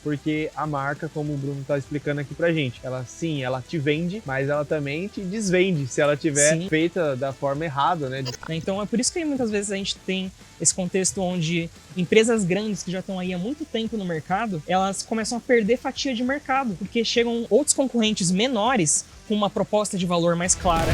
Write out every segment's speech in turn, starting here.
porque a marca, como o Bruno está explicando aqui pra gente, ela sim, ela te vende, mas ela também te desvende se ela tiver Sim. feita da forma errada, né? Então é por isso que muitas vezes a gente tem esse contexto onde empresas grandes que já estão aí há muito tempo no mercado, elas começam a perder fatia de mercado, porque chegam outros concorrentes menores com uma proposta de valor mais clara.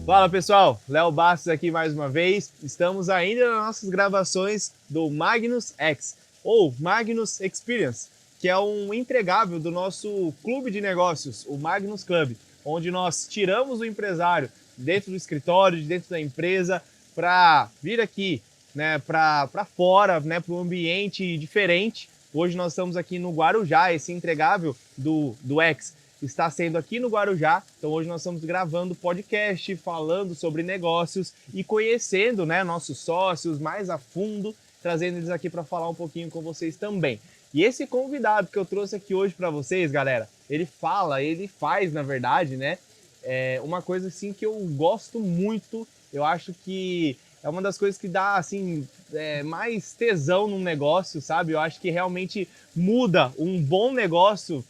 Fala pessoal, Léo Bastos aqui mais uma vez. Estamos ainda nas nossas gravações do Magnus X, ou Magnus Experience, que é um entregável do nosso clube de negócios, o Magnus Club, onde nós tiramos o empresário dentro do escritório, dentro da empresa, para vir aqui, né, para fora, né, para um ambiente diferente. Hoje nós estamos aqui no Guarujá, esse entregável do X está sendo aqui no Guarujá. Então hoje nós estamos gravando podcast, falando sobre negócios e conhecendo, né, nossos sócios mais a fundo, trazendo eles aqui para falar um pouquinho com vocês também. E esse convidado que eu trouxe aqui hoje para vocês, galera, ele faz, na verdade, né, uma coisa assim que eu gosto muito. Eu acho que é uma das coisas que dá, assim, mais tesão num negócio, sabe? Eu acho que realmente muda um bom negócio.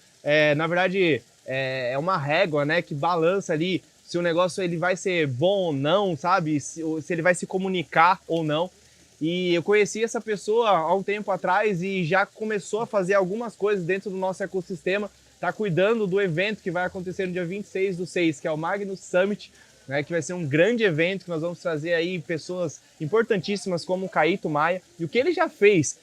Na verdade, é uma régua, né, que balança ali se o negócio ele vai ser bom ou não, sabe? Se ele vai se comunicar ou não. E eu conheci essa pessoa há um tempo atrás e já começou a fazer algumas coisas dentro do nosso ecossistema. Está cuidando do evento que vai acontecer no dia 26/6, que é o Magnus Summit, né, que vai ser um grande evento que nós vamos trazer aí pessoas importantíssimas como o Caíto Maia. E o que ele já fez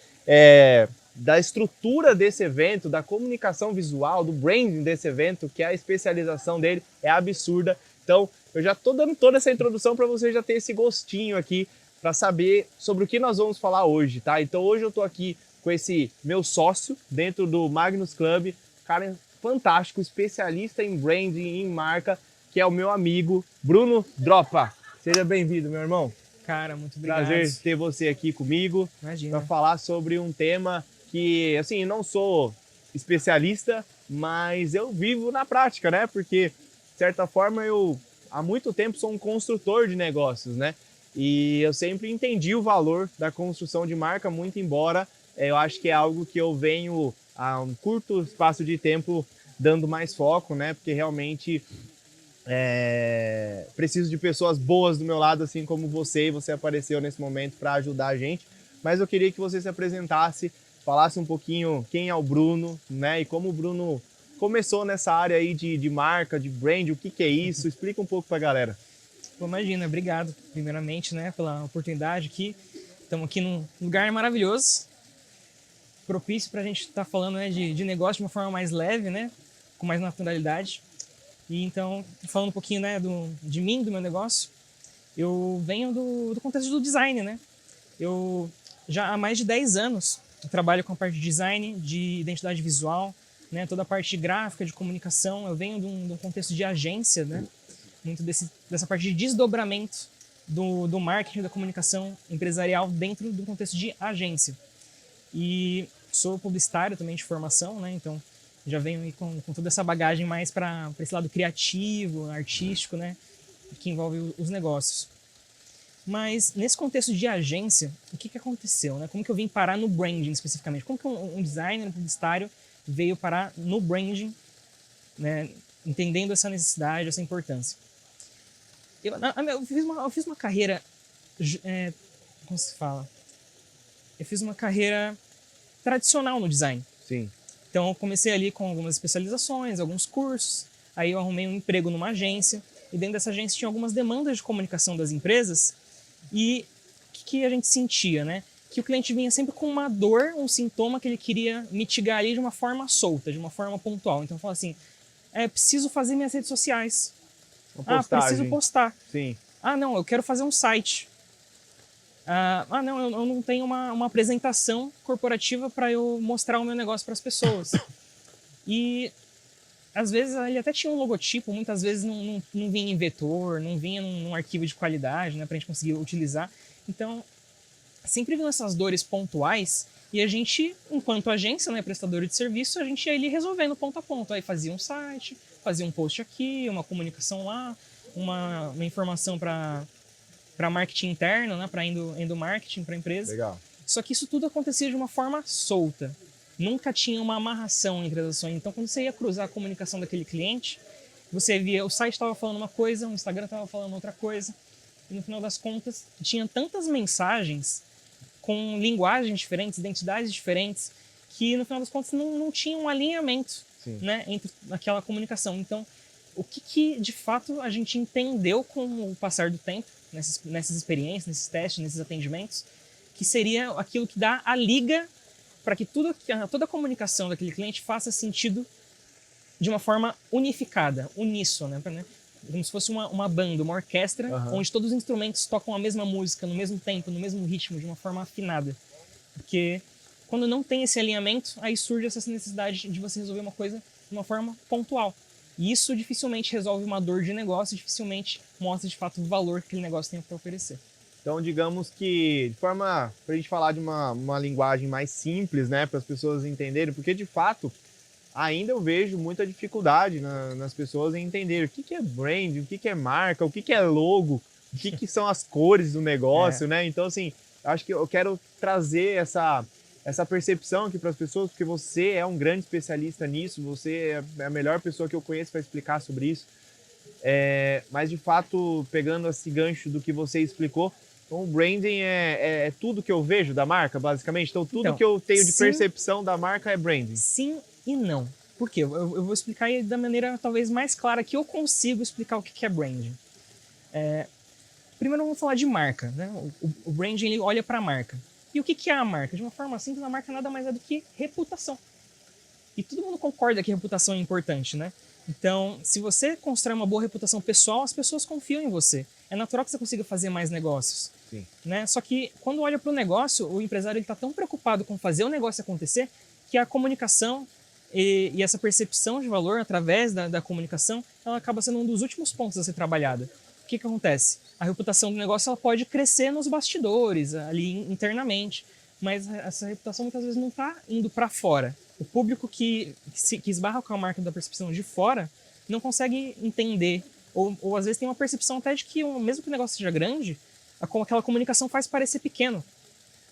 da estrutura desse evento, da comunicação visual, do branding desse evento, que é a especialização dele, é absurda. Então, eu já estou dando toda essa introdução para você já ter esse gostinho aqui, para saber sobre o que nós vamos falar hoje, tá? Então, hoje eu estou aqui com esse meu sócio dentro do Magnus Club, cara fantástico, especialista em branding, em marca, que é o meu amigo Bruno Dropa. Seja bem-vindo, meu irmão. Cara, muito obrigado. Prazer ter você aqui comigo para falar sobre um tema que, assim, não sou especialista, mas eu vivo na prática, né? Porque, de certa forma, eu há muito tempo sou um construtor de negócios, né? E eu sempre entendi o valor da construção de marca, muito embora eu acho que é algo que eu venho a um curto espaço de tempo dando mais foco, né? Porque realmente preciso de pessoas boas do meu lado, assim como você, e você apareceu nesse momento para ajudar a gente. Mas eu queria que você se apresentasse, falasse um pouquinho quem é o Bruno, né? E como o Bruno começou nessa área aí de marca, de brand, o que é isso? Explica um pouco para a galera. Pô, imagina, obrigado, primeiramente, né, pela oportunidade aqui. Estamos aqui num lugar maravilhoso, propício para a gente estar falando, né, de negócio de uma forma mais leve, né, com mais naturalidade. E então, falando um pouquinho, né, de mim, do meu negócio, eu venho do contexto do design, né? Eu já há mais de 10 anos trabalho com a parte de design, de identidade visual, né, toda a parte gráfica, de comunicação. Eu venho de um contexto de agência, né? Muito dessa parte de desdobramento do marketing, da comunicação empresarial dentro do contexto de agência. E sou publicitário também de formação, né? Então já venho aí com toda essa bagagem mais para esse lado criativo, artístico, né? Que envolve os negócios. Mas nesse contexto de agência, o que aconteceu, né? Como que eu vim parar no branding especificamente? Como que um designer, um publicitário veio parar no branding, né? Entendendo essa necessidade, essa importância. Eu fiz uma carreira, como se fala? Eu fiz uma carreira tradicional no design. Sim. Então eu comecei ali com algumas especializações, alguns cursos, aí eu arrumei um emprego numa agência, e dentro dessa agência tinha algumas demandas de comunicação das empresas, e o que a gente sentia, né? Que o cliente vinha sempre com uma dor, um sintoma que ele queria mitigar ali de uma forma solta, de uma forma pontual. Então eu falo assim, preciso fazer minhas redes sociais. Preciso postar. Sim. Não, eu quero fazer um site. Não, eu não tenho uma apresentação corporativa para eu mostrar o meu negócio para as pessoas. E às vezes ele até tinha um logotipo, muitas vezes não vinha em vetor, não vinha num arquivo de qualidade, né, para a gente conseguir utilizar. Então, sempre vinham essas dores pontuais e a gente, enquanto agência, né, prestadora de serviço, a gente ia ali resolvendo ponto a ponto. Aí fazia um site, fazia um post aqui, uma comunicação lá, uma informação para para marketing interno, né, para endomarketing para a empresa. Legal. Só que isso tudo acontecia de uma forma solta. Nunca tinha uma amarração entre as ações. Então, quando você ia cruzar a comunicação daquele cliente, você via o site estava falando uma coisa, o Instagram estava falando outra coisa. E no final das contas, tinha tantas mensagens com linguagens diferentes, identidades diferentes, que no final das contas não tinha um alinhamento, né, entre aquela comunicação. Então, o que de fato a gente entendeu com o passar do tempo, nessas experiências, nesses testes, nesses atendimentos, que seria aquilo que dá a liga para que toda a comunicação daquele cliente faça sentido de uma forma unificada, uníssona, né? Como se fosse uma banda, uma orquestra, onde todos os instrumentos tocam a mesma música, no mesmo tempo, no mesmo ritmo, de uma forma afinada. Porque quando não tem esse alinhamento, aí surge essa necessidade de você resolver uma coisa de uma forma pontual. E isso dificilmente resolve uma dor de negócio, dificilmente mostra de fato o valor que aquele negócio tem para oferecer. Então, digamos que, de forma, para a gente falar de uma linguagem mais simples, né, para as pessoas entenderem, porque de fato, ainda eu vejo muita dificuldade nas pessoas em entender o que é brand, o que é marca, o que é logo, o que são as cores do negócio, né? Então, assim, acho que eu quero trazer essa percepção aqui para as pessoas, porque você é um grande especialista nisso, você é a melhor pessoa que eu conheço para explicar sobre isso. Mas, de fato, pegando esse gancho do que você explicou, então, o branding é tudo que eu vejo da marca, basicamente? Então, tudo que eu tenho de percepção da marca é branding? Sim e não. Por quê? Eu vou explicar da maneira talvez mais clara que eu consigo explicar o que é branding. Primeiro, vamos falar de marca, né? O branding, ele olha para a marca. E o que é a marca? De uma forma simples, a marca nada mais é do que reputação. E todo mundo concorda que reputação é importante, né? Então, se você constrói uma boa reputação pessoal, as pessoas confiam em você. É natural que você consiga fazer mais negócios. Sim. Né? Só que quando olha para o negócio, o empresário está tão preocupado com fazer o negócio acontecer que a comunicação e essa percepção de valor através da comunicação, ela acaba sendo um dos últimos pontos a ser trabalhada. O que acontece? A reputação do negócio ela pode crescer nos bastidores, ali internamente, mas essa reputação muitas vezes não está indo para fora. O público que esbarra com a marca da percepção de fora não consegue entender, ou às vezes tem uma percepção até de que, mesmo que o negócio seja grande, aquela comunicação faz parecer pequeno.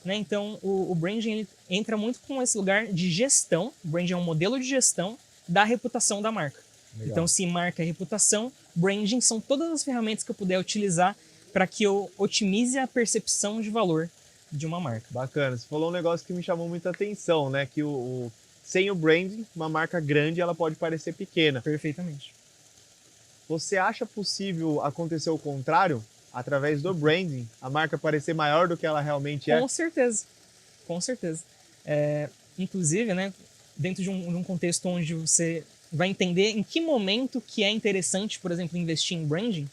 Né? Então, o branding ele entra muito com esse lugar de gestão. O branding é um modelo de gestão da reputação da marca. Legal. Então, se marca é reputação, branding são todas as ferramentas que eu puder utilizar para que eu otimize a percepção de valor de uma marca. Bacana. Você falou um negócio que me chamou muita atenção, né? Que sem o branding, uma marca grande ela pode parecer pequena. Perfeitamente. Você acha possível acontecer o contrário? Através do branding, a marca parecer maior do que ela realmente é? Com certeza. Com certeza. Inclusive, né, dentro de um contexto onde você vai entender em que momento que é interessante, por exemplo, investir em branding,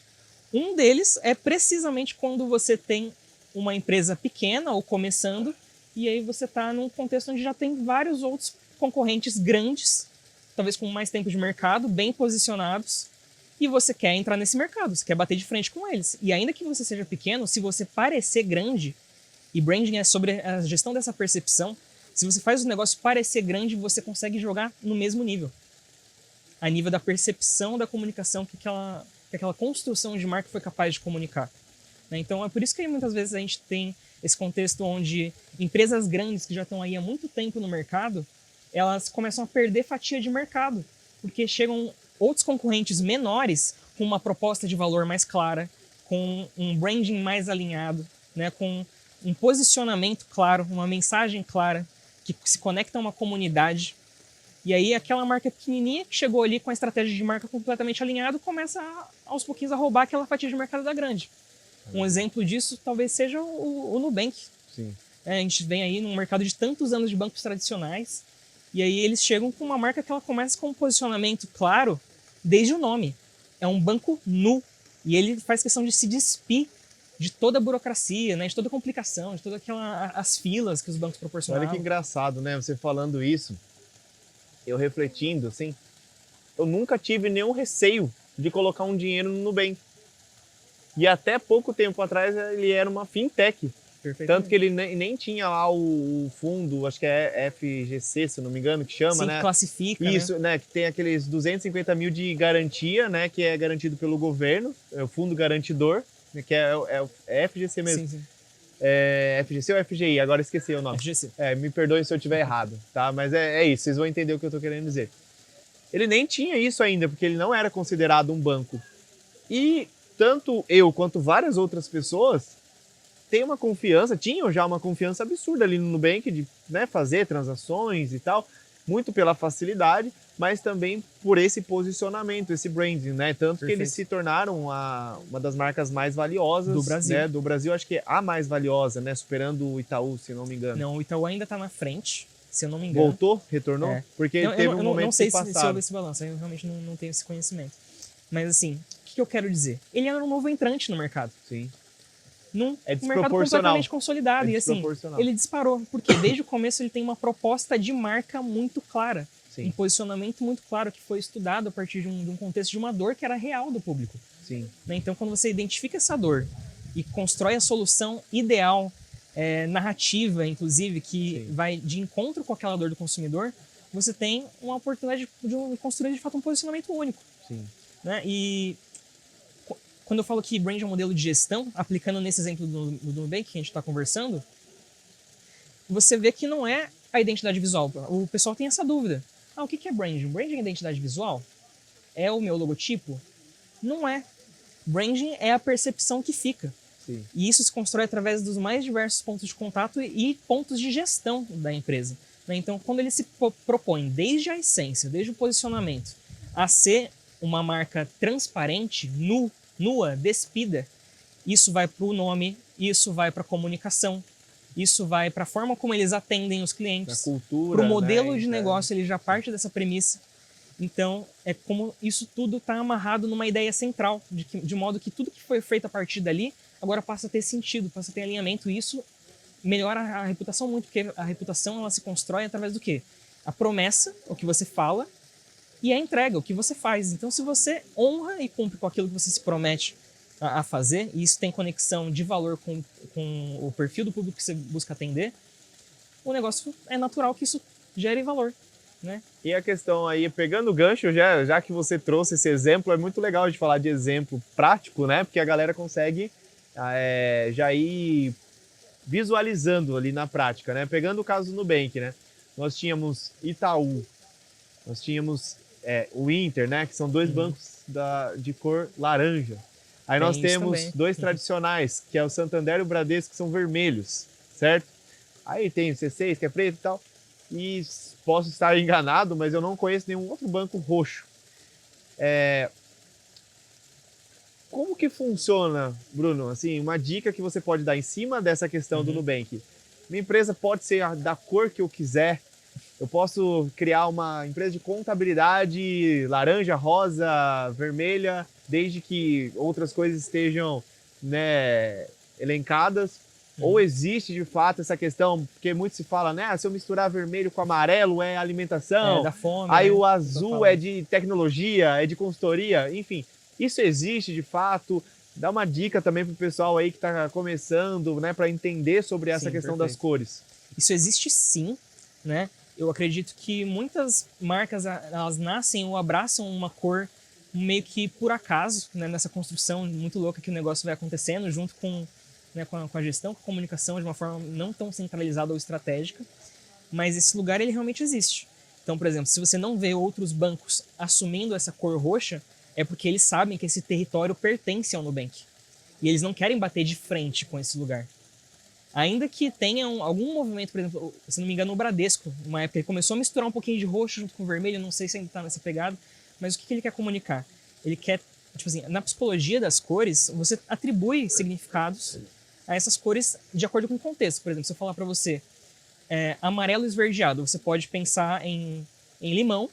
um deles é precisamente quando você tem uma empresa pequena ou começando, e aí você está num contexto onde já tem vários outros concorrentes grandes, talvez com mais tempo de mercado, bem posicionados, e você quer entrar nesse mercado, você quer bater de frente com eles. E ainda que você seja pequeno, se você parecer grande, e branding é sobre a gestão dessa percepção, se você faz o negócio parecer grande, você consegue jogar no mesmo nível. A nível da percepção da comunicação que aquela construção de marca foi capaz de comunicar. Então é por isso que muitas vezes a gente tem esse contexto onde empresas grandes que já estão aí há muito tempo no mercado, elas começam a perder fatia de mercado, porque chegam outros concorrentes menores com uma proposta de valor mais clara, com um branding mais alinhado, né, com um posicionamento claro, uma mensagem clara, que se conecta a uma comunidade. E aí aquela marca pequenininha que chegou ali com a estratégia de marca completamente alinhada começa aos pouquinhos a roubar aquela fatia de mercado da grande. Um exemplo disso talvez seja o Nubank. Sim. A gente vem aí num mercado de tantos anos de bancos tradicionais, e aí eles chegam com uma marca que ela começa com um posicionamento claro desde o nome. É um banco nu. E ele faz questão de se despir de toda a burocracia, né? De toda a complicação, de todas as filas que os bancos proporcionavam. Olha que engraçado, né? Você falando isso, eu refletindo, assim, eu nunca tive nenhum receio de colocar um dinheiro no Nubank. E até pouco tempo atrás ele era uma fintech. Tanto que ele nem tinha lá o fundo, acho que é FGC, se não me engano, que chama, sim, né? Classifica, isso, né? Que tem aqueles 250 mil de garantia, né? Que é garantido pelo governo, é o fundo garantidor. que é FGC mesmo. Sim, sim. É FGC ou FGI? Agora esqueci o nome. FGC. Me perdoem se eu estiver errado, tá? Mas é isso, vocês vão entender o que eu tô querendo dizer. Ele nem tinha isso ainda, porque ele não era considerado um banco. E tanto eu quanto várias outras pessoas tinham já uma confiança absurda ali no Nubank de, né, fazer transações e tal, muito pela facilidade, mas também por esse posicionamento, esse branding, né? Tanto Perfeito. que eles se tornaram uma das marcas mais valiosas Do Brasil. Né? Do Brasil, acho que é a mais valiosa, né? Superando o Itaú, se não me engano. Não, o Itaú ainda tá na frente, se eu não me engano. Voltou? Retornou? É. Porque ele teve um momento não sei se passado. houve esse balanço, eu realmente não tenho esse conhecimento. Mas assim, o que eu quero dizer? Ele era um novo entrante no mercado. Sim. Num É um mercado completamente consolidado. E assim, ele disparou. Porque desde o começo ele tem uma proposta de marca muito clara. Sim. Um posicionamento muito claro que foi estudado a partir de um contexto de uma dor que era real do público. Sim. Né? Então, quando você identifica essa dor e constrói a solução ideal, narrativa, inclusive, que Sim. vai de encontro com aquela dor do consumidor, você tem uma oportunidade de construir, de fato, um posicionamento único. Sim. Né? E quando eu falo que brand é um modelo de gestão, aplicando nesse exemplo do Nubank que a gente está conversando, você vê que não é a identidade visual. O pessoal tem essa dúvida. O que é branding? Branding é identidade visual? É o meu logotipo? Não é. Branding é a percepção que fica. Sim. E isso se constrói através dos mais diversos pontos de contato e pontos de gestão da empresa. Então, quando ele se propõe, desde a essência, desde o posicionamento, a ser uma marca transparente, nua, despida, isso vai para o nome, isso vai para a comunicação, isso vai para a forma como eles atendem os clientes, cultura, para o modelo né? de negócio, ele já parte dessa premissa. Então, é como isso tudo está amarrado numa ideia central, de modo que tudo que foi feito a partir dali agora passa a ter sentido, passa a ter alinhamento, e isso melhora a reputação muito, porque a reputação ela se constrói através do quê? A promessa, o que você fala, e a entrega, o que você faz. Então, se você honra e cumpre com aquilo que você se promete a fazer, e isso tem conexão de valor com o perfil do público que você busca atender, o negócio é natural que isso gere valor. Né? E a questão aí, pegando o gancho, já que você trouxe esse exemplo, é muito legal de falar de exemplo prático, né? Porque a galera consegue já ir visualizando ali na prática, né? Pegando o caso do Nubank, né? Nós tínhamos Itaú, nós tínhamos o Inter, né? Que são dois bancos de cor laranja. Aí nós temos dois tradicionais, que é o Santander e o Bradesco, que são vermelhos, certo? Aí tem o C6, que é preto e tal. E posso estar enganado, mas eu não conheço nenhum outro banco roxo. Como que funciona, Bruno? Assim, uma dica que você pode dar em cima dessa questão do Nubank. Minha empresa pode ser da cor que eu quiser. Eu posso criar uma empresa de contabilidade laranja, rosa, vermelha, desde que outras coisas estejam, né, elencadas. Ou existe de fato essa questão, porque muito se fala, né? Se eu misturar vermelho com amarelo é alimentação, da fome, aí né? o azul é de tecnologia, é de consultoria, enfim. Isso existe de fato? Dá uma dica também para o pessoal aí que está começando, né? Para entender sobre essa questão das cores. Isso existe sim, né? Eu acredito que muitas marcas, elas nascem ou abraçam uma cor meio que por acaso, né? Nessa construção muito louca que o negócio vai acontecendo junto com a gestão, com a comunicação de uma forma não tão centralizada ou estratégica, mas esse lugar ele realmente existe. Então, por exemplo, se você não vê outros bancos assumindo essa cor roxa, é porque eles sabem que esse território pertence ao Nubank. E eles não querem bater de frente com esse lugar. Ainda que tenha algum movimento, por exemplo, se não me engano, o Bradesco, uma época ele começou a misturar um pouquinho de roxo junto com vermelho, não sei se ainda está nessa pegada, mas o que ele quer comunicar? Ele quer, tipo assim, na psicologia das cores, você atribui significados a essas cores de acordo com o contexto. Por exemplo, se eu falar para você amarelo esverdeado, você pode pensar em limão,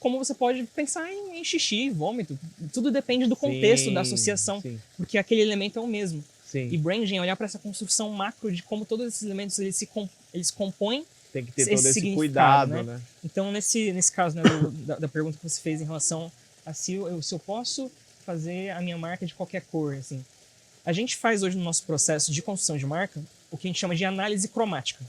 como você pode pensar em xixi, vômito. Tudo depende do contexto, da associação, porque aquele elemento é o mesmo. Sim. E branding é olhar para essa construção macro de como todos esses elementos eles compõem. Tem que ter todo esse cuidado, né? Então, nesse caso, né, da pergunta que você fez em relação a se eu posso fazer a minha marca de qualquer cor, assim. A gente faz hoje no nosso processo de construção de marca o que a gente chama de análise cromática.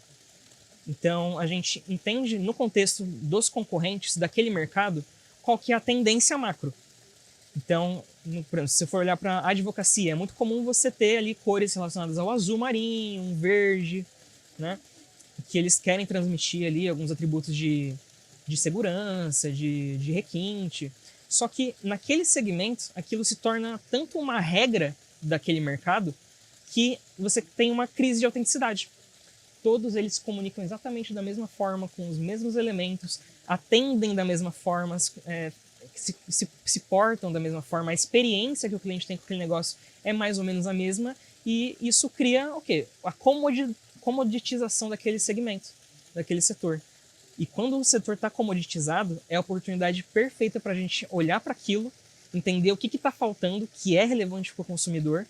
Então, a gente entende no contexto dos concorrentes daquele mercado qual que é a tendência macro. Então, por exemplo, se você for olhar para a advocacia, é muito comum você ter ali cores relacionadas ao azul marinho, um verde, né? Que eles querem transmitir ali alguns atributos de segurança, de requinte. Só que naquele segmento, aquilo se torna tanto uma regra daquele mercado que você tem uma crise de autenticidade. Todos eles comunicam exatamente da mesma forma, com os mesmos elementos, atendem da mesma forma, se portam da mesma forma, a experiência que o cliente tem com aquele negócio é mais ou menos a mesma, e isso cria o quê? A comoditização daquele segmento, daquele setor. E quando o setor está comoditizado, é a oportunidade perfeita para a gente olhar para aquilo, entender o que está faltando, que é relevante para o consumidor,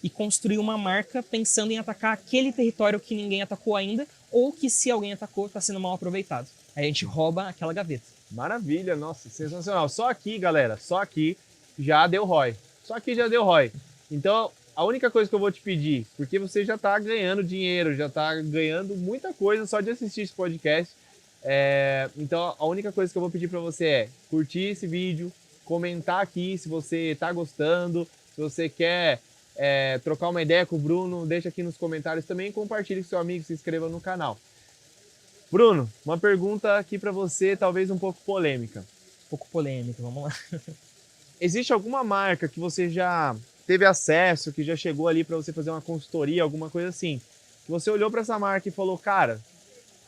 e construir uma marca pensando em atacar aquele território que ninguém atacou ainda, ou que se alguém atacou, está sendo mal aproveitado. Aí a gente rouba aquela gaveta. Maravilha, nossa, sensacional. Só aqui, galera, só aqui já deu ROI. Só aqui já deu ROI. Então, a única coisa que eu vou te pedir, porque você já está ganhando dinheiro, já está ganhando muita coisa só de assistir esse podcast. Então, a única coisa que eu vou pedir para você é curtir esse vídeo, comentar aqui se você está gostando, se você quer trocar uma ideia com o Bruno, deixa aqui nos comentários também, compartilhe com seu amigo, se inscreva no canal. Bruno, uma pergunta aqui para você, talvez um pouco polêmica. Um pouco polêmica, vamos lá. Existe alguma marca que você já teve acesso, que já chegou ali para você fazer uma consultoria, alguma coisa assim, que você olhou para essa marca e falou, cara,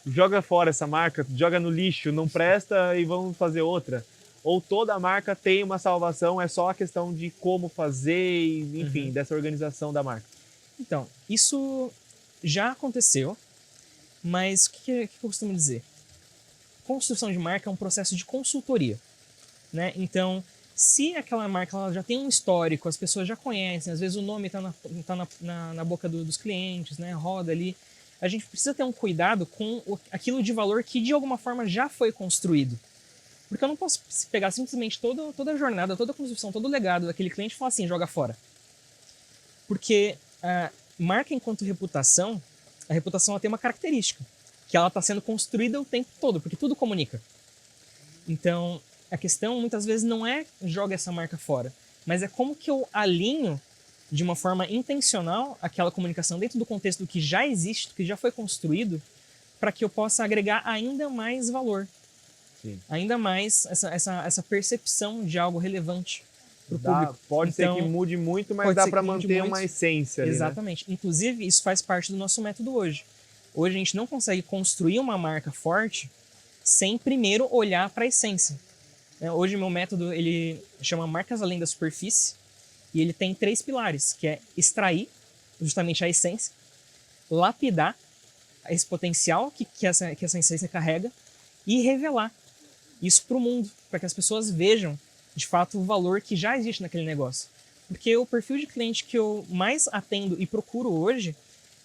joga fora essa marca, joga no lixo, não presta e vamos fazer outra? Ou toda marca tem uma salvação, é só a questão de como fazer, enfim, dessa organização da marca? Então, isso já aconteceu, mas o que eu costumo dizer? Construção de marca é um processo de consultoria, né? Então, se aquela marca ela já tem um histórico, as pessoas já conhecem, às vezes o nome está na boca dos clientes, né? Roda ali. A gente precisa ter um cuidado com aquilo de valor que de alguma forma já foi construído. Porque eu não posso pegar simplesmente toda a jornada, toda a construção, todo o legado daquele cliente e falar assim, joga fora. Porque a marca enquanto reputação, a reputação ela tem uma característica, que ela está sendo construída o tempo todo, porque tudo comunica. Então, a questão muitas vezes não é joga essa marca fora, mas é como que eu alinho de uma forma intencional aquela comunicação dentro do contexto do que já existe, do que já foi construído, para que eu possa agregar ainda mais valor. Sim. Ainda mais essa percepção de algo relevante para o público. Pode ser que mude muito, mas dá para manter uma essência ali, exatamente. Né? Inclusive, isso faz parte do nosso método hoje. Hoje a gente não consegue construir uma marca forte sem primeiro olhar para a essência. Hoje meu método ele chama Marcas Além da Superfície e ele tem 3 pilares, que é extrair justamente a essência, lapidar esse potencial que essa essência carrega e revelar isso para o mundo, para que as pessoas vejam de fato o valor que já existe naquele negócio. Porque o perfil de cliente que eu mais atendo e procuro hoje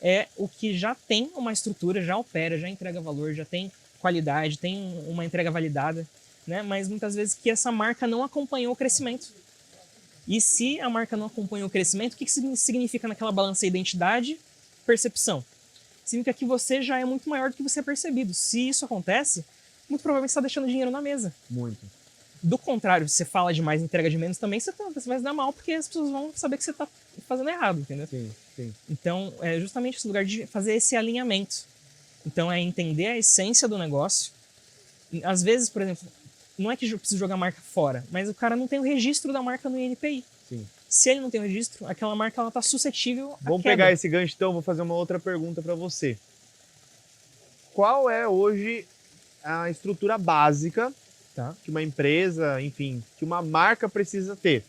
é o que já tem uma estrutura, já opera, já entrega valor, já tem qualidade, tem uma entrega validada, né? Mas muitas vezes que essa marca não acompanhou o crescimento. E se a marca não acompanhou o crescimento, o que significa naquela balança identidade, percepção? Significa que você já é muito maior do que você é percebido. Se isso acontece, muito provavelmente você está deixando dinheiro na mesa. Muito. Do contrário, se você fala demais e entrega de menos também, você vai se dar mal, porque as pessoas vão saber que você está fazendo errado, entendeu? Sim, sim. Então, é justamente esse lugar de fazer esse alinhamento. Então, é entender a essência do negócio. Às vezes, por exemplo, não é que eu preciso jogar a marca fora, mas o cara não tem o registro da marca no INPI. Sim. Se ele não tem o registro, aquela marca ela está suscetível à Vamos queda. pegar esse gancho, então, vou fazer uma outra pergunta para você. Qual é hoje a estrutura básica que uma empresa, enfim, que uma marca precisa ter?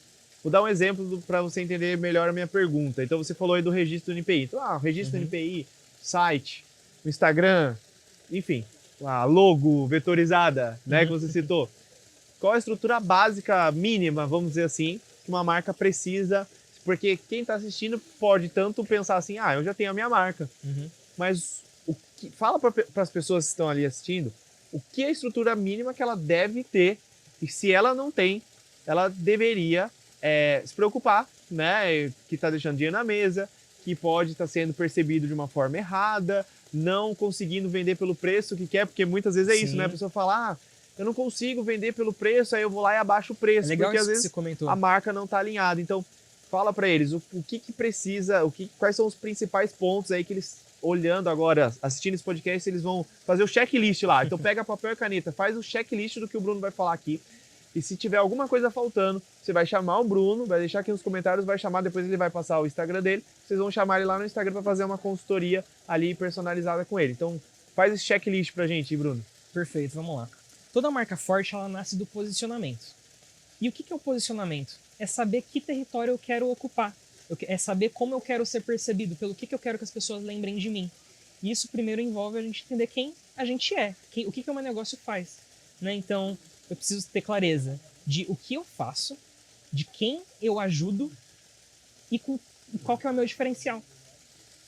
Vou dar um exemplo para você entender melhor a minha pergunta. Então, você falou aí do registro do NPI. Então, o registro do NPI, site, o Instagram, enfim, a logo vetorizada, né, que você citou. Qual a estrutura básica mínima, vamos dizer assim, que uma marca precisa? Porque quem está assistindo pode tanto pensar assim, eu já tenho a minha marca. Mas fala para as pessoas que estão ali assistindo o que é a estrutura mínima que ela deve ter, e se ela não tem, ela deveria se preocupar, né? Que está deixando dinheiro na mesa, que pode estar sendo percebido de uma forma errada, não conseguindo vender pelo preço que quer, porque muitas vezes é isso, né? A pessoa fala, eu não consigo vender pelo preço, aí eu vou lá e abaixo o preço, É legal porque às isso que vezes você comentou. a marca não está alinhada. Então, fala para eles o que precisa, quais são os principais pontos aí que eles, olhando agora, assistindo esse podcast, eles vão fazer o checklist lá. Então pega papel e caneta, faz o checklist do que o Bruno vai falar aqui. E se tiver alguma coisa faltando, você vai chamar o Bruno, vai deixar aqui nos comentários, vai chamar, depois ele vai passar o Instagram dele. Vocês vão chamar ele lá no Instagram para fazer uma consultoria ali personalizada com ele. Então faz esse checklist pra gente, Bruno. Perfeito, vamos lá. Toda marca forte, ela nasce do posicionamento. E o que é o posicionamento? É saber que território eu quero ocupar. É saber como eu quero ser percebido, pelo que eu quero que as pessoas lembrem de mim. E isso primeiro envolve a gente entender quem a gente é, o que o meu negócio faz. Né? Então, eu preciso ter clareza de o que eu faço, de quem eu ajudo e qual que é o meu diferencial.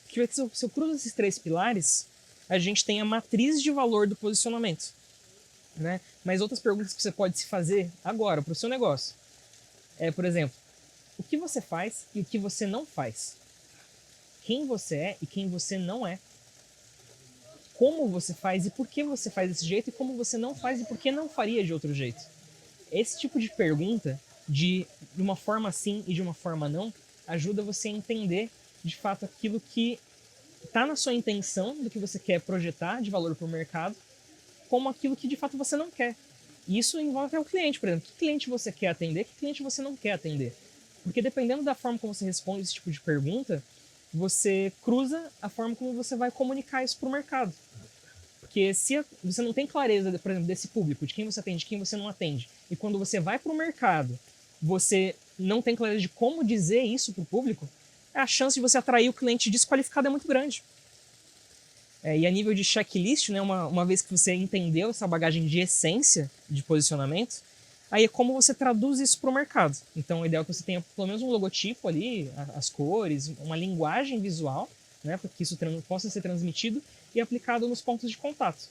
Porque se eu cruzo esses 3 pilares, a gente tem a matriz de valor do posicionamento. Né? Mas outras perguntas que você pode se fazer agora para o seu negócio é, por exemplo, o que você faz e o que você não faz? Quem você é e quem você não é? Como você faz e por que você faz desse jeito e como você não faz e por que não faria de outro jeito? Esse tipo de pergunta, de uma forma sim e de uma forma não, ajuda você a entender de fato aquilo que está na sua intenção, do que você quer projetar de valor para o mercado, como aquilo que de fato você não quer. E isso envolve até o cliente, por exemplo. Que cliente você quer atender, que cliente você não quer atender. Porque dependendo da forma como você responde esse tipo de pergunta, você cruza a forma como você vai comunicar isso para o mercado. Porque se você não tem clareza, por exemplo, desse público, de quem você atende, de quem você não atende, e quando você vai para o mercado, você não tem clareza de como dizer isso para o público, a chance de você atrair o cliente desqualificado é muito grande. E a nível de checklist, né, uma vez que você entendeu essa bagagem de essência de posicionamento, aí é como você traduz isso para o mercado. Então, o ideal é que você tenha pelo menos um logotipo ali, as cores, uma linguagem visual, né, para que isso possa ser transmitido e aplicado nos pontos de contato.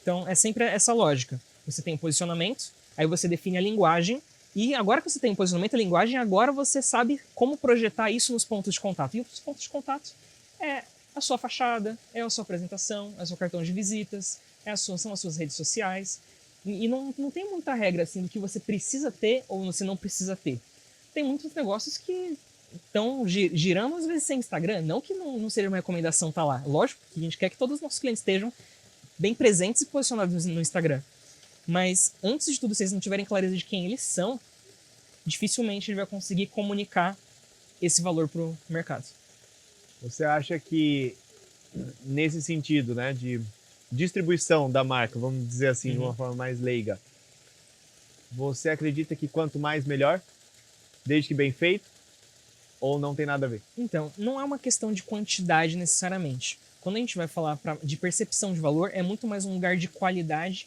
Então, é sempre essa lógica. Você tem o posicionamento, aí você define a linguagem, e agora que você tem o posicionamento e a linguagem, agora você sabe como projetar isso nos pontos de contato. E os pontos de contato é a sua fachada, é a sua apresentação, é o seu cartão de visitas, são as suas redes sociais. E não tem muita regra assim do que você precisa ter ou você não precisa ter. Tem muitos negócios que estão girando às vezes sem Instagram. Não que não seja uma recomendação estar lá. Lógico que a gente quer que todos os nossos clientes estejam bem presentes e posicionados no Instagram. Mas antes de tudo, se eles não tiverem clareza de quem eles são, dificilmente ele vai conseguir comunicar esse valor para o mercado. Você acha que nesse sentido, né, de distribuição da marca, vamos dizer assim, de uma forma mais leiga, você acredita que quanto mais melhor, desde que bem feito, ou não tem nada a ver? Então, não é uma questão de quantidade necessariamente. Quando a gente vai falar de percepção de valor, é muito mais um lugar de qualidade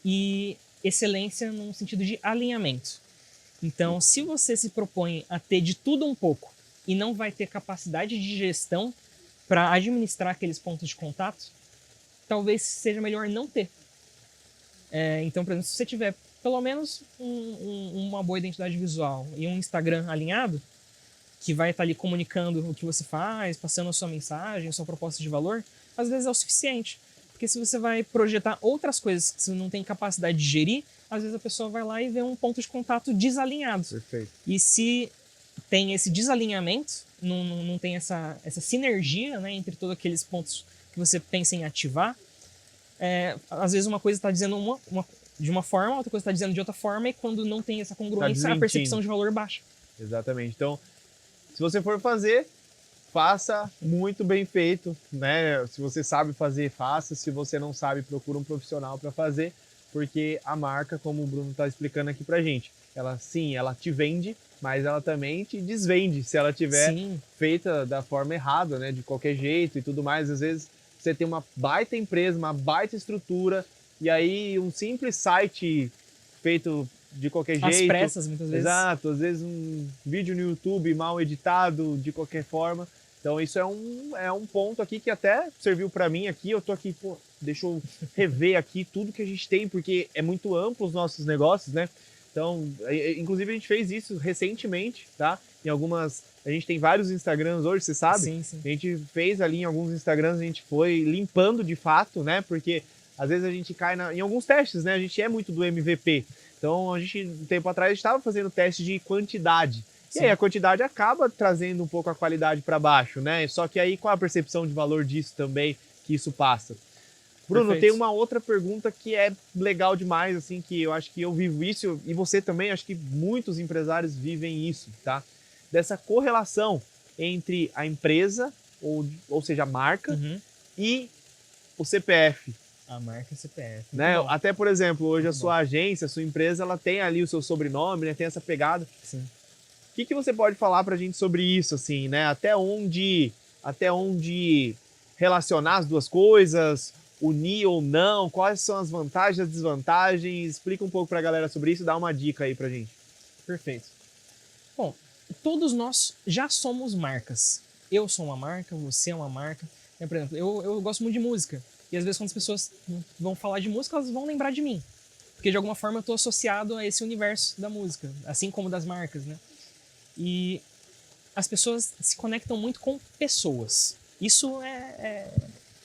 e excelência num sentido de alinhamento. Então, se você se propõe a ter de tudo um pouco e não vai ter capacidade de gestão para administrar aqueles pontos de contato, talvez seja melhor não ter. Então, por exemplo, se você tiver pelo menos uma boa identidade visual e um Instagram alinhado, que vai estar ali comunicando o que você faz, passando a sua mensagem, a sua proposta de valor, às vezes é o suficiente. Porque se você vai projetar outras coisas que você não tem capacidade de gerir, às vezes a pessoa vai lá e vê um ponto de contato desalinhado. Perfeito. E se tem esse desalinhamento, não tem essa sinergia, né, entre todos aqueles pontos que você pensa em ativar, às vezes uma coisa está dizendo de uma forma, outra coisa está dizendo de outra forma, e quando não tem essa congruência, a percepção de valor baixa. Exatamente. Então, se você for fazer, faça muito bem feito, né? Se você sabe fazer, faça. Se você não sabe, procura um profissional para fazer, porque a marca, como o Bruno está explicando aqui pra gente, ela te vende, mas ela também te desvende se ela tiver feita da forma errada, né? De qualquer jeito e tudo mais. Às vezes você tem uma baita empresa, uma baita estrutura, e aí um simples site feito de qualquer jeito. Às pressas, muitas vezes. Exato, às vezes um vídeo no YouTube mal editado, de qualquer forma. Então isso é um ponto aqui que até serviu para mim aqui. Eu tô aqui, pô, deixa eu rever aqui tudo que a gente tem, porque é muito amplo os nossos negócios, né? Então, inclusive a gente fez isso recentemente, tá? A gente tem vários Instagrams hoje, você sabe? Sim, sim. A gente fez ali em alguns Instagrams, a gente foi limpando de fato, né? Porque às vezes a gente cai em alguns testes, né? A gente é muito do MVP. Então, um tempo atrás, a gente estava fazendo teste de quantidade. E aí a quantidade acaba trazendo um pouco a qualidade para baixo, né? Só que aí qual a percepção de valor disso também que isso passa? Bruno, Perfeito. tem uma outra pergunta que é legal demais, assim, que eu acho que eu vivo isso e você também, acho que muitos empresários vivem isso, tá? Dessa correlação entre a empresa, ou seja, a marca, e o CPF. A marca CPF. Né? Até, por exemplo, hoje a sua agência, a sua empresa, ela tem ali o seu sobrenome, né? Tem essa pegada. Sim. O que você pode falar pra gente sobre isso, assim, né? Até onde relacionar as duas coisas, unir ou não, quais são as vantagens e as desvantagens? Explica um pouco pra galera sobre isso e dá uma dica aí pra gente. Perfeito. Bom, todos nós já somos marcas. Eu sou uma marca, você é uma marca. Por exemplo, eu gosto muito de música. E às vezes quando as pessoas vão falar de música, elas vão lembrar de mim. Porque de alguma forma eu estou associado a esse universo da música, assim como das marcas, né? E as pessoas se conectam muito com pessoas. Isso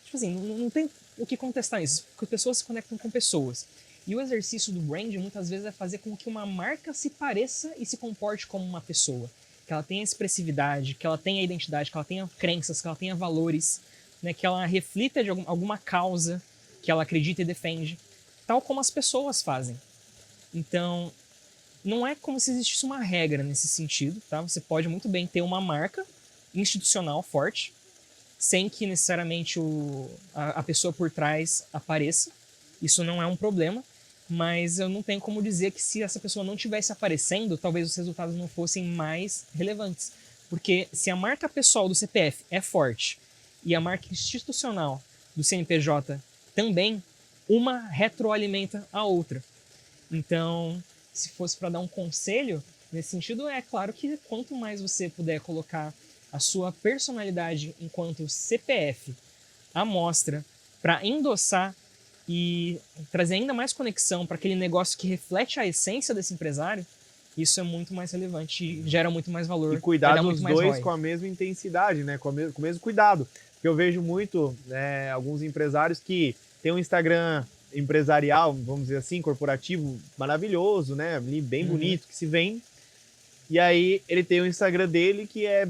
tipo assim, não tem o que contestar isso, porque pessoas se conectam com pessoas. E o exercício do brand muitas vezes é fazer com que uma marca se pareça e se comporte como uma pessoa. Que ela tenha expressividade, que ela tenha identidade, que ela tenha crenças, que ela tenha valores, né, que ela reflita de alguma causa que ela acredita e defende, tal como as pessoas fazem. Então, não é como se existisse uma regra nesse sentido, tá? Você pode muito bem ter uma marca institucional forte, sem que necessariamente a pessoa por trás apareça. Isso não é um problema, mas eu não tenho como dizer que se essa pessoa não estivesse aparecendo, talvez os resultados não fossem mais relevantes. Porque se a marca pessoal do CPF é forte e a marca institucional do CNPJ também, uma retroalimenta a outra. Então, se fosse para dar um conselho, nesse sentido, é claro que quanto mais você puder colocar a sua personalidade enquanto CPF à mostra para endossar e trazer ainda mais conexão para aquele negócio que reflete a essência desse empresário, isso é muito mais relevante e gera muito mais valor. E cuidar dos dois ROI. com a mesma intensidade, né? Com o mesmo cuidado. Porque eu vejo muito alguns empresários que têm um Instagram empresarial, vamos dizer assim, corporativo, maravilhoso, né? Bem bonito, que se vende. E aí ele tem o Instagram dele que é,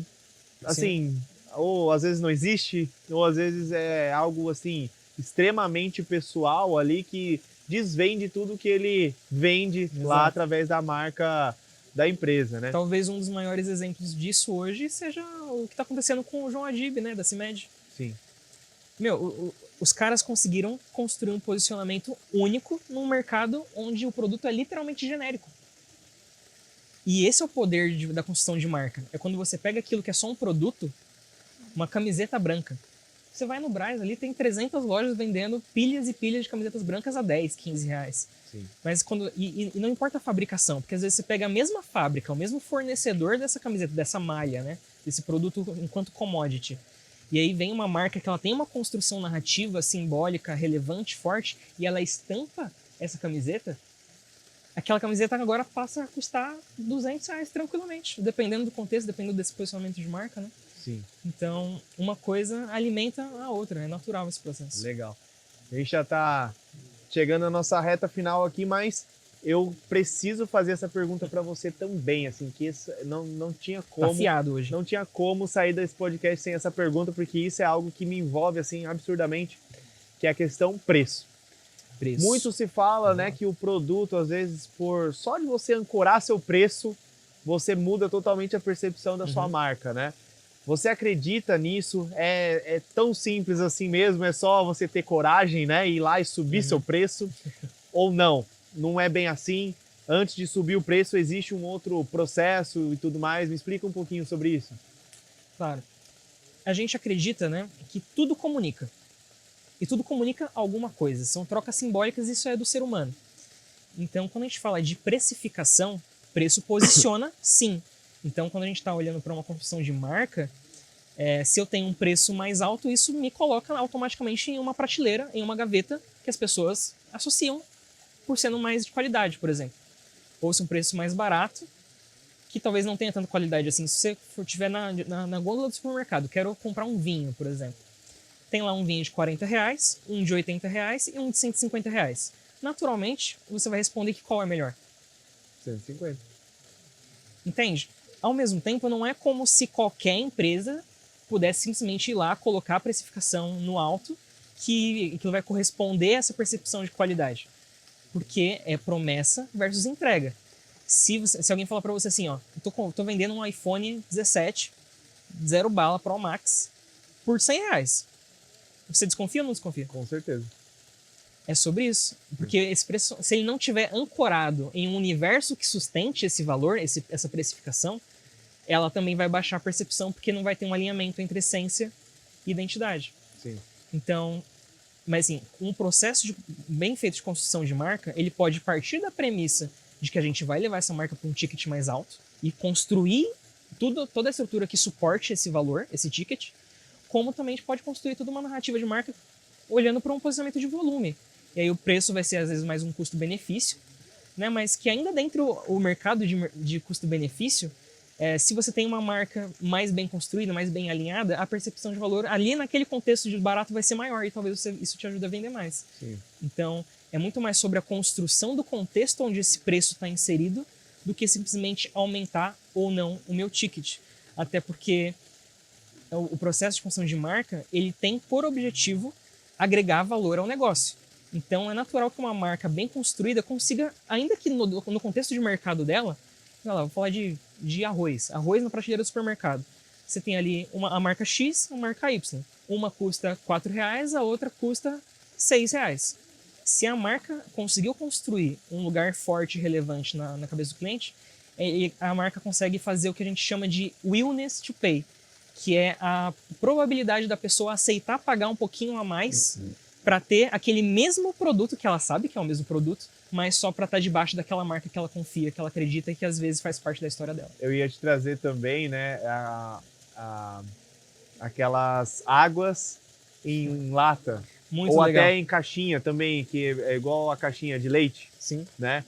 assim, ou às vezes não existe, ou às vezes é algo, assim, extremamente pessoal ali que desvende tudo que ele vende lá através da marca da empresa, né? Talvez um dos maiores exemplos disso hoje seja o que está acontecendo com o João Adib, né, da CIMED. Sim. Os caras conseguiram construir um posicionamento único num mercado onde o produto é literalmente genérico. E esse é o poder da construção de marca. É quando você pega aquilo que é só um produto, uma camiseta branca. Você vai no Brás ali, tem 300 lojas vendendo pilhas e pilhas de camisetas brancas a 10, 15 reais. Sim. Mas e não importa a fabricação, porque às vezes você pega a mesma fábrica, o mesmo fornecedor dessa camiseta, dessa malha, né? Desse produto enquanto commodity. E aí vem uma marca que ela tem uma construção narrativa, simbólica, relevante, forte, e ela estampa essa camiseta. Aquela camiseta agora passa a custar 200 reais tranquilamente, dependendo do contexto, dependendo desse posicionamento de marca, né? Sim. Então, uma coisa alimenta a outra, é natural esse processo. Legal. A gente já está chegando à nossa reta final aqui, mas eu preciso fazer essa pergunta para você também, assim, que não tinha como... Tá afiado hoje. Não tinha como sair desse podcast sem essa pergunta, porque isso é algo que me envolve, assim, absurdamente, que é a questão preço. Muito se fala, né, que o produto, às vezes, só de você ancorar seu preço, você muda totalmente a percepção da sua marca, né? Você acredita nisso? É tão simples assim mesmo? É só você ter coragem, né, ir lá e subir seu preço? Ou não? Não é bem assim? Antes de subir o preço, existe um outro processo e tudo mais? Me explica um pouquinho sobre isso. Claro. A gente acredita, né, que tudo comunica. E tudo comunica alguma coisa. São trocas simbólicas, isso é do ser humano. Então, quando a gente fala de precificação, preço posiciona, sim. Então, quando a gente está olhando para uma construção de marca, se eu tenho um preço mais alto, isso me coloca automaticamente em uma prateleira, em uma gaveta, que as pessoas associam por sendo mais de qualidade, por exemplo. Ou se um preço mais barato, que talvez não tenha tanta qualidade assim. Se você estiver na gôndola do supermercado, quero comprar um vinho, por exemplo. tem lá um vinho de R$ 40, um de R$ 80 e um de R$ 150. Naturalmente, você vai responder que qual é melhor. 150. Entende? Ao mesmo tempo, não é como se qualquer empresa pudesse simplesmente ir lá, colocar a precificação no alto, que aquilo vai corresponder a essa percepção de qualidade. Porque é promessa versus entrega. Se alguém falar para você assim, ó, tô vendendo um iPhone 17, 0 bala Pro Max, por R$ 100. Você desconfia ou não desconfia? Com certeza. É sobre isso. Porque esse preço, se ele não tiver ancorado em um universo que sustente esse valor, essa precificação, ela também vai baixar a percepção, porque não vai ter um alinhamento entre essência e identidade. Sim. Então, mas assim, um processo bem feito de construção de marca, ele pode partir da premissa de que a gente vai levar essa marca para um ticket mais alto e construir toda a estrutura que suporte esse valor, esse ticket, como também a gente pode construir toda uma narrativa de marca olhando para um posicionamento de volume. E aí o preço vai ser, às vezes, mais um custo-benefício, né? Mas que ainda dentro do mercado de custo-benefício, se você tem uma marca mais bem construída, mais bem alinhada, a percepção de valor ali naquele contexto de barato vai ser maior e talvez isso te ajude a vender mais. Sim. Então, é muito mais sobre a construção do contexto onde esse preço está inserido do que simplesmente aumentar ou não o meu ticket. Até porque o processo de construção de marca, ele tem por objetivo agregar valor ao negócio. Então, é natural que uma marca bem construída consiga, ainda que no contexto de mercado dela, sei lá, vou falar de arroz na prateleira do supermercado. Você tem ali a marca X, a marca Y. Uma custa R$4, a outra custa R$6. Se a marca conseguiu construir um lugar forte e relevante na cabeça do cliente, a marca consegue fazer o que a gente chama de willingness to pay, que é a probabilidade da pessoa aceitar pagar um pouquinho a mais para ter aquele mesmo produto que ela sabe que é o mesmo produto, mas só para estar debaixo daquela marca que ela confia, que ela acredita e que às vezes faz parte da história dela. Eu ia te trazer também, né, aquelas águas em lata. Muito ou legal. até em caixinha também, que é igual a caixinha de leite. Sim. Né?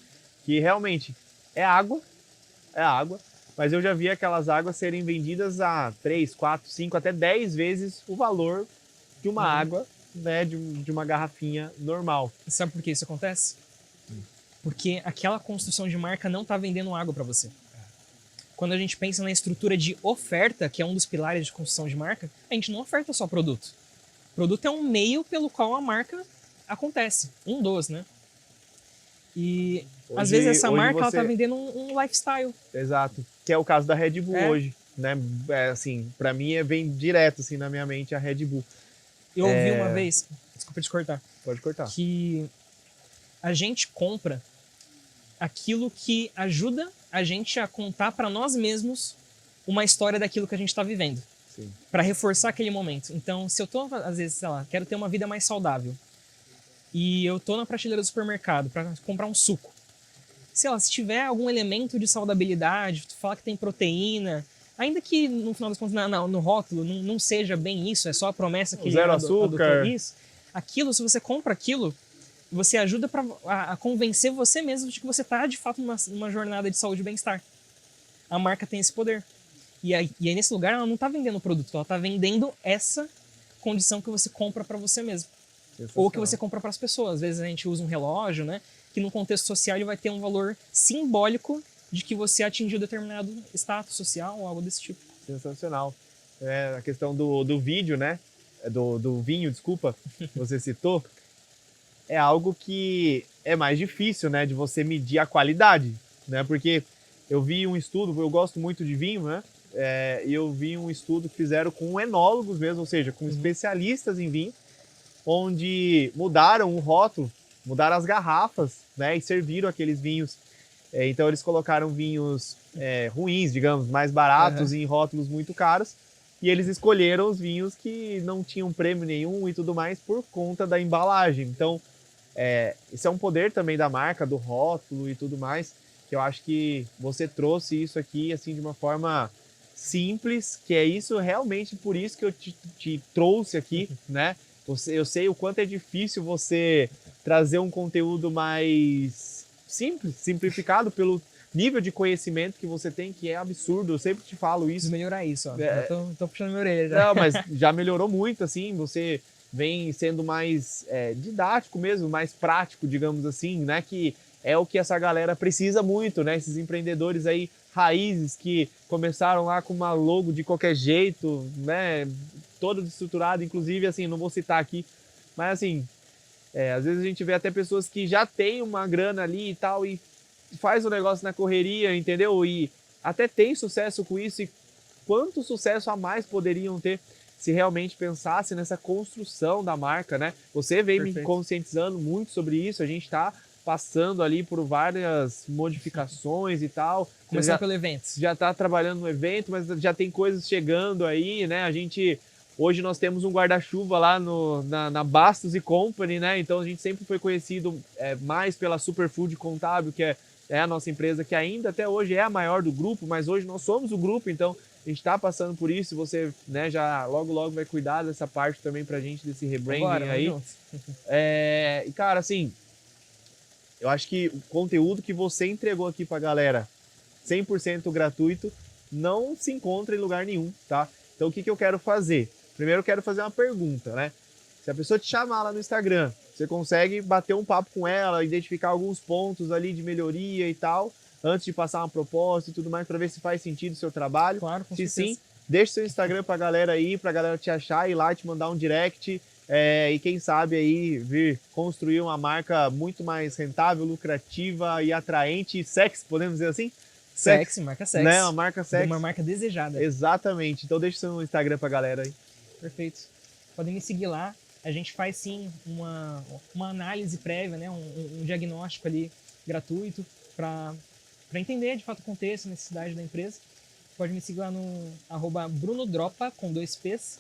Que realmente é água, mas eu já vi aquelas águas serem vendidas a 3, 4, 5, até 10 vezes o valor de uma água, né, de uma garrafinha normal. Sabe por que isso acontece? Porque aquela construção de marca não está vendendo água para você. Quando a gente pensa na estrutura de oferta, que é um dos pilares de construção de marca, a gente não oferta só produto. Produto é um meio pelo qual a marca acontece. Um dos, né? E às vezes essa marca ela tá vendendo um lifestyle. Exato. Que é o caso da Red Bull hoje. Né? Assim, pra mim vem direto assim, na minha mente a Red Bull. Eu ouvi uma vez, desculpa te cortar. Pode cortar. Que a gente compra aquilo que ajuda a gente a contar para nós mesmos uma história daquilo que a gente está vivendo. Para reforçar aquele momento. Então, se eu tô, às vezes, sei lá, quero ter uma vida mais saudável e eu tô na prateleira do supermercado para comprar um suco, sei lá, se tiver algum elemento de saudabilidade, tu fala que tem proteína, ainda que no final das contas no rótulo não seja bem isso, é só a promessa que zero açúcar. Isso, aquilo, se você compra aquilo, você ajuda a convencer você mesmo de que você tá de fato numa jornada de saúde e bem-estar. A marca tem esse poder. E aí nesse lugar ela não está vendendo o produto, ela está vendendo essa condição que você compra para você mesmo. Ou que você compra para as pessoas. Às vezes a gente usa um relógio, né? Que no contexto social ele vai ter um valor simbólico de que você atingiu determinado status social ou algo desse tipo. Sensacional. A questão do vídeo, né? Do vinho, desculpa, você citou. É algo que é mais difícil, né? De você medir a qualidade, né? Porque eu vi um estudo, eu gosto muito de vinho, né? E eu vi um estudo que fizeram com enólogos mesmo, ou seja, com especialistas em vinho, onde mudaram o rótulo, mudaram as garrafas, né, e serviram aqueles vinhos. Então eles colocaram vinhos ruins, digamos, mais baratos em rótulos muito caros, e eles escolheram os vinhos que não tinham prêmio nenhum e tudo mais por conta da embalagem. Então, isso é um poder também da marca, do rótulo e tudo mais, que eu acho que você trouxe isso aqui assim de uma forma simples, que é isso realmente por isso que eu te trouxe aqui, né? Eu sei o quanto é difícil você trazer um conteúdo mais simples, simplificado nível de conhecimento que você tem, que é absurdo, eu sempre te falo Preciso isso. melhorar isso, ó. Já tô puxando minha orelha já. Não, mas já melhorou muito, assim, você vem sendo mais didático mesmo, mais prático, digamos assim, né? Que é o que essa galera precisa muito, né? Esses empreendedores aí, raízes, que começaram lá com uma logo de qualquer jeito, né? Todo desestruturado, inclusive, assim, não vou citar aqui, mas assim, às vezes a gente vê até pessoas que já têm uma grana ali e tal, e faz o negócio na correria, entendeu? E até tem sucesso com isso, e quanto sucesso a mais poderiam ter se realmente pensasse nessa construção da marca, né? Você vem me conscientizando muito sobre isso, a gente está passando ali por várias modificações e tal. Começando pelo evento. Já está trabalhando no evento, mas já tem coisas chegando aí, né? Hoje nós temos um guarda-chuva lá na Bastos e Company, né? Então a gente sempre foi conhecido mais pela Superfood Contábil, que é a nossa empresa, que ainda até hoje é a maior do grupo, mas hoje nós somos o grupo, então a gente está passando por isso. Você, né, já logo vai cuidar dessa parte também pra gente, desse rebranding aí. E cara, assim, eu acho que o conteúdo que você entregou aqui pra galera, 100% gratuito, não se encontra em lugar nenhum, tá? Então o que eu quero fazer? Primeiro eu quero fazer uma pergunta, né? Se a pessoa te chamar lá no Instagram, você consegue bater um papo com ela, identificar alguns pontos ali de melhoria e tal, antes de passar uma proposta e tudo mais, para ver se faz sentido o seu trabalho. Claro, com se certeza. Sim, deixa seu Instagram pra galera aí, pra galera te achar, ir lá te mandar um direct, e quem sabe aí vir construir uma marca muito mais rentável, lucrativa e atraente, sexy, podemos dizer assim? Sexy, marca sexy. Né? Uma marca sexy. Uma marca desejada. Exatamente. Então deixa seu Instagram pra galera aí. Perfeito. Podem me seguir lá. A gente faz sim uma análise prévia, né? um diagnóstico ali gratuito para entender de fato o contexto, a necessidade da empresa. Pode me seguir lá no @brunodropa com 2 P's,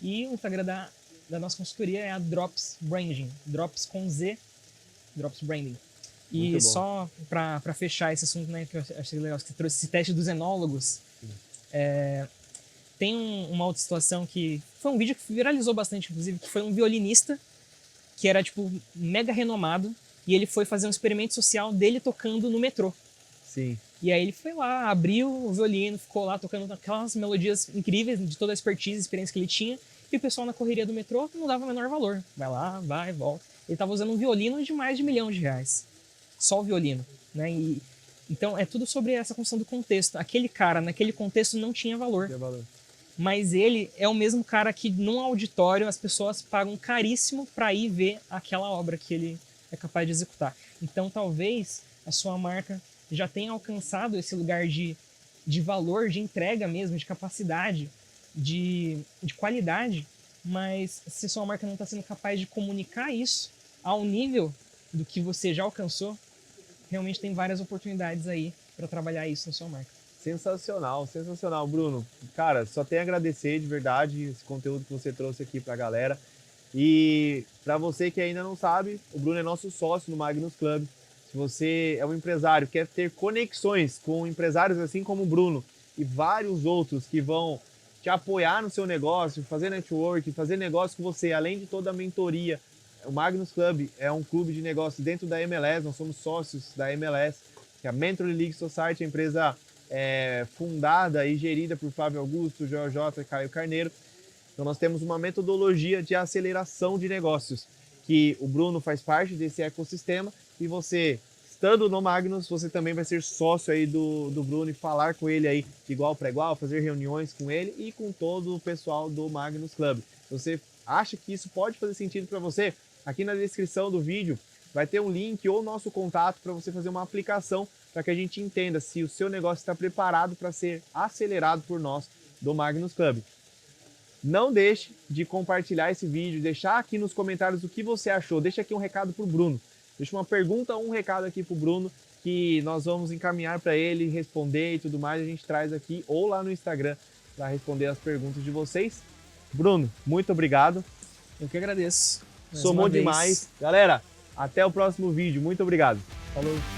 e o Instagram da nossa consultoria é a Drops Branding, Drops com Z, Drops Branding. E só para fechar esse assunto, né, que eu achei legal, que você trouxe esse teste dos enólogos, tem uma outra situação que foi um vídeo que viralizou bastante, inclusive, que foi um violinista que era, tipo, mega renomado, e ele foi fazer um experimento social dele tocando no metrô. Sim. E aí ele foi lá, abriu o violino, ficou lá tocando aquelas melodias incríveis, de toda a expertise, a experiência que ele tinha, e o pessoal na correria do metrô não dava o menor valor. Vai lá, vai, volta. Ele estava usando um violino de mais de R$ 1 milhão. Só o violino, né? Então é tudo sobre essa construção do contexto. Aquele cara, naquele contexto, não tinha valor. Mas ele é o mesmo cara que num auditório as pessoas pagam caríssimo para ir ver aquela obra que ele é capaz de executar. Então talvez a sua marca já tenha alcançado esse lugar de valor, de entrega mesmo, de capacidade, de qualidade, mas se sua marca não está sendo capaz de comunicar isso ao nível do que você já alcançou, realmente tem várias oportunidades aí para trabalhar isso na sua marca. Sensacional, sensacional, Bruno. Cara, só tenho a agradecer de verdade esse conteúdo que você trouxe aqui pra galera. E para você que ainda não sabe, o Bruno é nosso sócio no Magnus Club. Se você é um empresário, quer ter conexões com empresários assim como o Bruno e vários outros que vão te apoiar no seu negócio, fazer network, fazer negócio com você, além de toda a mentoria, o Magnus Club é um clube de negócio dentro da MLS, nós somos sócios da MLS, que é a Mentor League Society, a empresa fundada e gerida por Flávio Augusto, Joel J e Caio Carneiro. Então nós temos uma metodologia de aceleração de negócios, que o Bruno faz parte desse ecossistema, e você, estando no Magnus, você também vai ser sócio aí do Bruno e falar com ele aí de igual para igual, fazer reuniões com ele e com todo o pessoal do Magnus Club. Você acha que isso pode fazer sentido para você? Aqui na descrição do vídeo vai ter um link ou nosso contato para você fazer uma aplicação para que a gente entenda se o seu negócio está preparado para ser acelerado por nós do Magnus Club. Não deixe de compartilhar esse vídeo, deixar aqui nos comentários o que você achou. Deixa aqui um recado para o Bruno. Deixa uma pergunta ou um recado aqui para o Bruno que nós vamos encaminhar para ele, responder e tudo mais. A gente traz aqui ou lá no Instagram para responder as perguntas de vocês. Bruno, muito obrigado. Eu que agradeço. Somou demais. Galera, até o próximo vídeo. Muito obrigado. Falou.